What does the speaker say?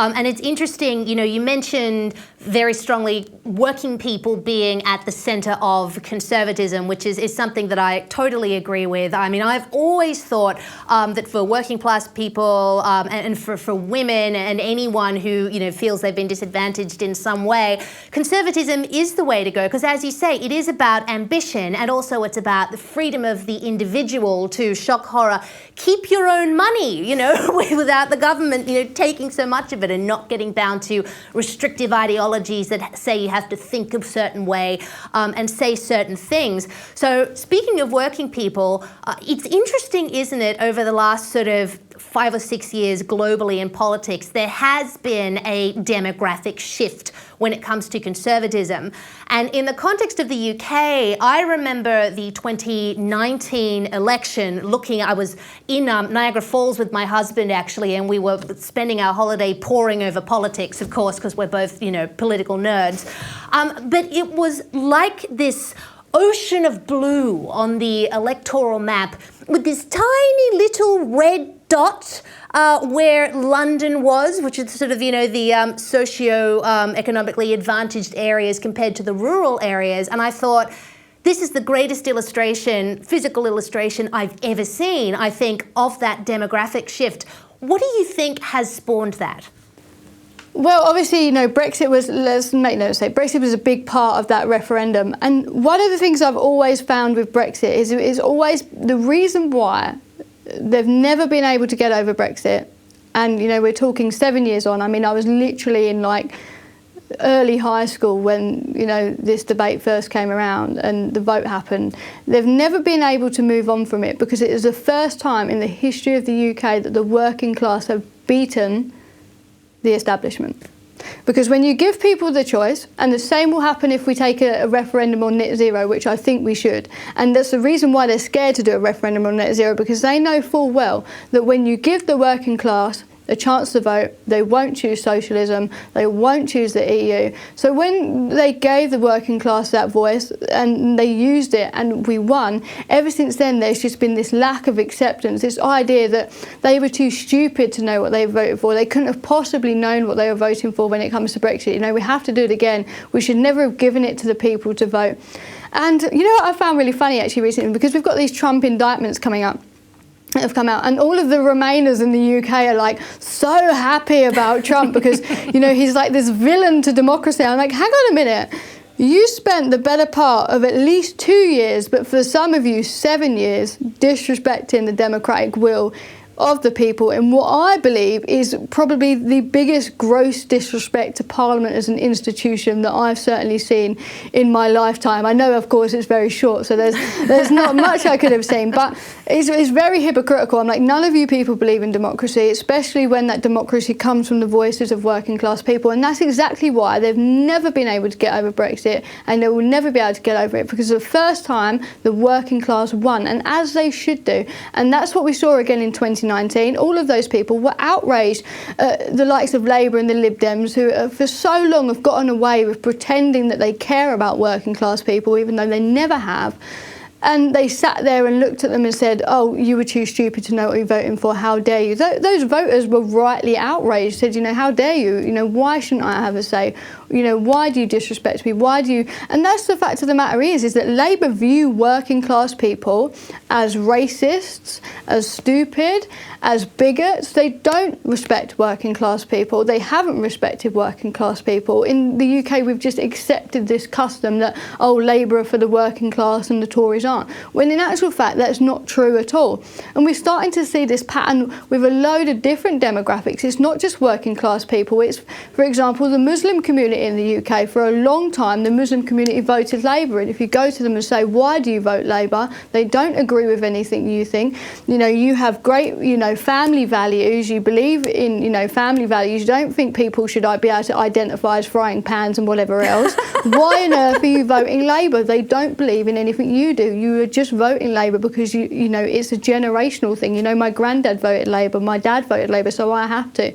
And it's interesting, you know, you mentioned very strongly working people being at the centre of conservatism, which is something that I totally agree with. I mean, I've always thought that for working class people and for women and anyone who, you know, feels they've been disadvantaged in some way, conservatism is the way to go, because as you say, it is about ambition, and also it's about the freedom of the individual to, shock horror, keep your own money, you know, without the government, you know, taking so much of it and not getting bound to restrictive ideologies that say you have to think a certain way and say certain things. So speaking of working people, it's interesting, isn't it, over the last sort of 5 or 6 years globally in politics, there has been a demographic shift when it comes to conservatism. And in the context of the UK, I remember the 2019 election I was in Niagara Falls with my husband actually, and we were spending our holiday poring over politics, of course, because we're both, you know, political nerds. But it was like this ocean of blue on the electoral map with this tiny little red dot where London was, which is sort of, you know, the socio-economically advantaged areas compared to the rural areas. And I thought, this is the greatest illustration, physical illustration I've ever seen, I think, of that demographic shift. What do you think has spawned that? Well, obviously, you know, Brexit was, let's make no mistake, Brexit was a big part of that referendum. And one of the things I've always found with Brexit is always the reason why they've never been able to get over Brexit. And, you know, we're talking 7 years on. I mean, I was literally in like early high school when, you know, this debate first came around and the vote happened. They've never been able to move on from it because it is the first time in the history of the UK that the working class have beaten the establishment. Because when you give people the choice, and the same will happen if we take a referendum on net zero, which I think we should, and that's the reason why they're scared to do a referendum on net zero, because they know full well that when you give the working class a chance to vote, they won't choose socialism, they won't choose the EU. So when they gave the working class that voice and they used it and we won, ever since then there's just been this lack of acceptance, this idea that they were too stupid to know what they voted for. They couldn't have possibly known what they were voting for when it comes to Brexit. You know, we have to do it again. We should never have given it to the people to vote. And you know what I found really funny actually recently, because we've got these Trump indictments coming up that have come out, and all of the Remainers in the UK are like so happy about Trump because, you know, he's like this villain to democracy. I'm like, hang on a minute. You spent the better part of at least 2 years, but for some of you 7 years, disrespecting the democratic will of the people in what I believe is probably the biggest gross disrespect to Parliament as an institution that I've certainly seen in my lifetime. I know, of course, it's very short, so there's not much I could have seen, but it's very hypocritical. I'm like, none of you people believe in democracy, especially when that democracy comes from the voices of working class people, and that's exactly why they've never been able to get over Brexit, and they will never be able to get over it, because the first time the working class won, and as they should do. And that's what we saw again in 2019. All of those people were outraged. The likes of Labour and the Lib Dems, who for so long have gotten away with pretending that they care about working class people, even though they never have. And they sat there and looked at them and said, oh, you were too stupid to know what you're voting for, how dare you? Those voters were rightly outraged, said, you know, how dare you? You know, why shouldn't I have a say? You know, why do you disrespect me? Why do you? And that's the fact of the matter is that Labour view working class people as racists, as stupid, as bigots. They don't respect working class people. They haven't respected working class people. In the UK, we've just accepted this custom that, oh, Labour are for the working class and the Tories aren't. When in actual fact, that's not true at all. And we're starting to see this pattern with a load of different demographics. It's not just working class people. It's, for example, the Muslim community in the UK. For a long time, the Muslim community voted Labour. And if you go to them and say, why do you vote Labour? They don't agree with anything you think. You know, you have great, you know, family values. You believe in, you know, family values. You don't think people should be able to identify as frying pans and whatever else. Why on earth are you voting Labour? They don't believe in anything you do. You are just voting Labour because, you know, it's a generational thing. You know, my granddad voted Labour, my dad voted Labour, so I have to.